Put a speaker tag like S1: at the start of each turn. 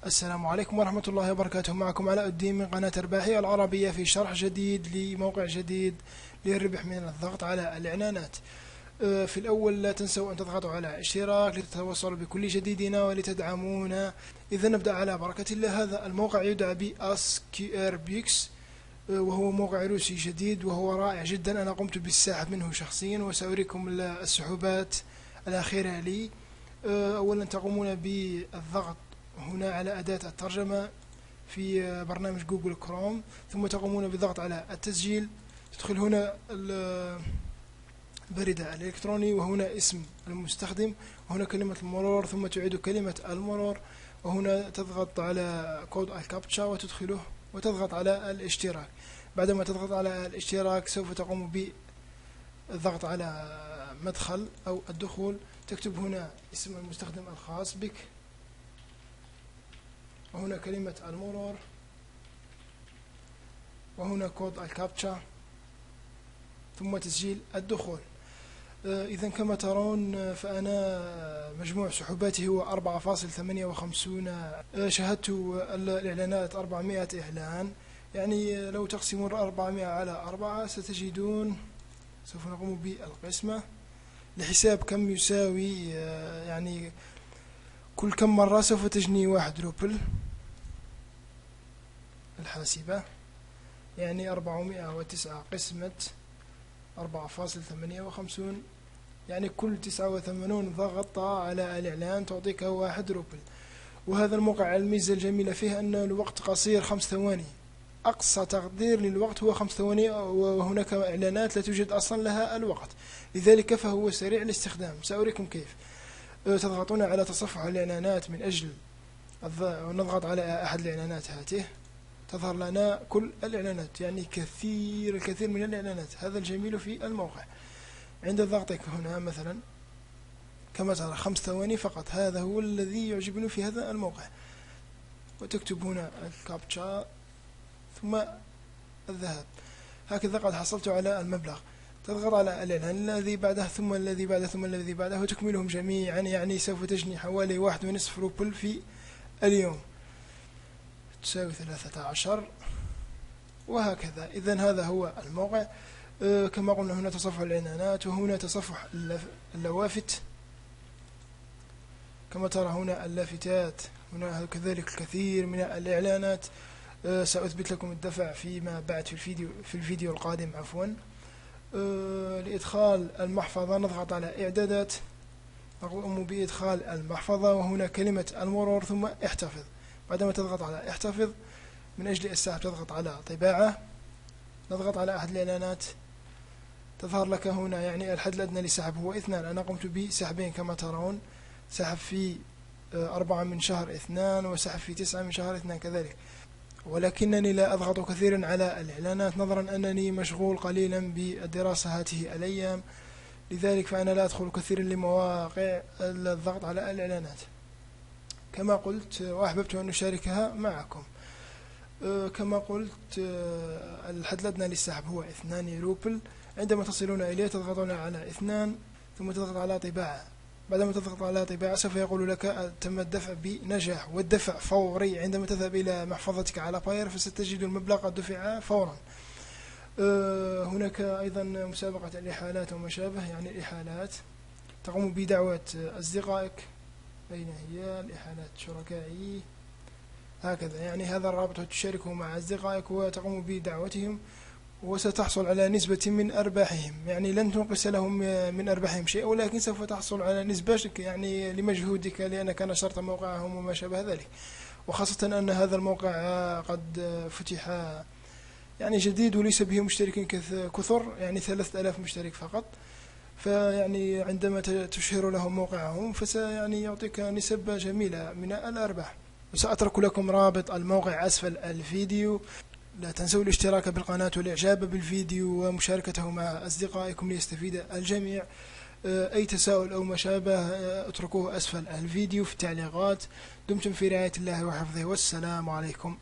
S1: السلام عليكم ورحمة الله وبركاته. معكم علاء الدين من قناة أرباحية العربية في شرح جديد لموقع جديد للربح من الضغط على الإعلانات. في الأول لا تنسوا أن تضغطوا على اشتراك لتتوصلوا بكل جديدنا ولتدعمونا. إذا نبدأ على بركة الله. هذا الموقع يدعى ب AskRBX، وهو موقع روسي جديد وهو رائع جدا. أنا قمت بالسحب منه شخصيا وسأريكم السحوبات الأخيرة لي. أولا تقومون بالضغط هنا على أداة الترجمة في برنامج جوجل كروم، ثم تقومون بالضغط على التسجيل. تدخل هنا البريد الإلكتروني وهنا اسم المستخدم وهنا كلمة المرور، ثم تعيد كلمة المرور وهنا تضغط على كود الكابتشا وتدخله وتضغط على الاشتراك. بعدما تضغط على الاشتراك سوف تقوم بالضغط على مدخل أو الدخول. تكتب هنا اسم المستخدم الخاص بك وهنا كلمة المرور وهنا كود الكابتشا ثم تسجيل الدخول. إذا كما ترون فأنا مجموع سحوباتي هو 4.58. شاهدت الإعلانات 400 إعلان، يعني لو تقسمون 400 على 4 ستجدون. سوف نقوم بالقسمة لحساب كم يساوي، يعني كل كم مرة سوف تجني 1 روبل الحاسبة، يعني 409 قسمة 4.58، يعني كل 89 ضغط على الإعلان تعطيك 1 روبل. وهذا الموقع الميزة الجميلة فيه أن الوقت قصير 5 ثواني، أقصى تقدير للوقت هو 5 ثواني، وهناك إعلانات لا توجد أصلا لها الوقت، لذلك فهو سريع الاستخدام. سأريكم كيف. تضغطون على تصفح الإعلانات من أجل ونضغط على أحد الإعلانات هاته، تظهر لنا كل الإعلانات، يعني الكثير من الإعلانات. هذا الجميل في الموقع. عند ضغطك هنا مثلا كما ترى 5 ثواني فقط، هذا هو الذي يعجبني في هذا الموقع. وتكتب هنا الكابتشا ثم الذهاب. هكذا قد حصلت على المبلغ. تضغط على الإعلان الذي بعده ثم الذي بعده ثم الذي بعده وتكملهم جميعا، يعني سوف تجني حوالي 1.5 روبل في اليوم، تساوي 13، وهكذا. إذن هذا هو الموقع. كما قلنا هنا تصفح الإعلانات وهنا تصفح اللوافت. كما ترى هنا اللافتات، هنا كذلك الكثير من الإعلانات. سأثبت لكم الدفع فيما بعد في الفيديو القادم عفوا. لإدخال المحفظة نضغط على إعدادات، نقوم بإدخال المحفظة وهنا كلمة المرور ثم احتفظ. بعدما تضغط على احتفظ من أجل السحب تضغط على طباعة، نضغط على أحد الإعلانات، تظهر لك هنا يعني الحد الأدنى للسحب هو 2. أنا قمت بسحبين كما ترون، سحب في 4 من شهر 2 وسحب في 9 من شهر 2 كذلك، ولكنني لا أضغط كثيرا على الإعلانات نظرا أنني مشغول قليلا بالدراسة هذه الأيام، لذلك فأنا لا أدخل كثيرا لمواقع الضغط على الإعلانات كما قلت، وأحببت أن أشاركها معكم. كما قلت الحد الأدنى للسحب هو 2 روبل. عندما تصلون إليه تضغطون على 2 ثم تضغط على طباعة. بعدما تضغط على طباعة سوف يقول لك تم الدفع بنجاح، والدفع فوري. عندما تذهب إلى محفظتك على باير فستجد المبلغ قد دفع فورا. هناك أيضا مسابقة الإحالات وما شابه، يعني الإحالات تقوم بدعوة أصدقائك. أين هي الإحالات؟ شركائي، هكذا، يعني هذا الرابط تشاركه مع أصدقائك وتقوم بدعوتهم وستحصل على نسبة من أرباحهم، يعني لن تنقص لهم من أرباحهم شيء، ولكن سوف تحصل على نسبة يعني لمجهودك لأنك نشرت موقعهم وما شابه ذلك. وخاصة أن هذا الموقع قد فتح يعني جديد وليس به مشتركين كثر، يعني 3000 مشترك فقط. فيعني عندما تشهر لهم موقعهم يعني يعطيك نسب جميلة من الأرباح. وسأترك لكم رابط الموقع أسفل الفيديو. لا تنسوا الاشتراك بالقناة والإعجاب بالفيديو ومشاركته مع أصدقائكم ليستفيد الجميع. أي تساؤل أو ما شابه اتركوه أسفل الفيديو في التعليقات. دمتم في رعاية الله وحفظه، والسلام عليكم.